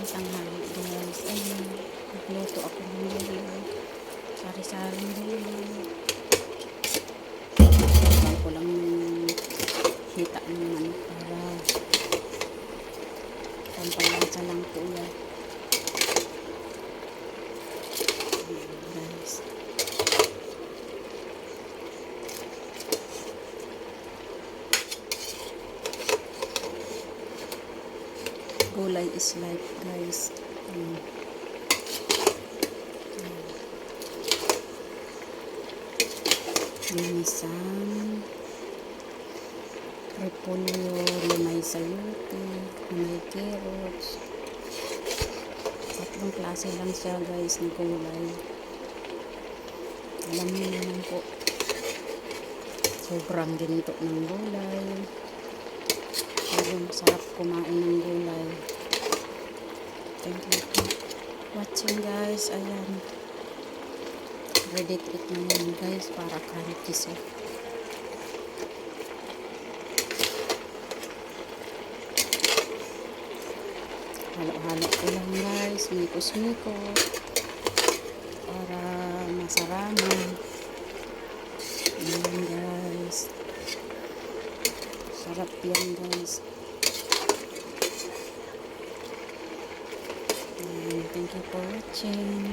tanghali guys. Ayun, nagluto ako ng gulay. Sari-saring gulay. Sabang ko lang hita ng manok para pampalasa lang po yan. Ayun, guys. Gulay is life guys. Linisan, repolyo, limay sayote, limay carrots. Tatlong klase lang siya guys ng gulay. Alam niyo naman po, sobrang ginto ng gulay. Ayun, sarap kumain ng gulay. Thank you for watching guys. Ayan, ready to eat na yan guys, para crunchy siya. Halo-halo ko lang guys, mikos-mikos para masaraman. Ayan guys, sarap yan guys. Thank you for watching.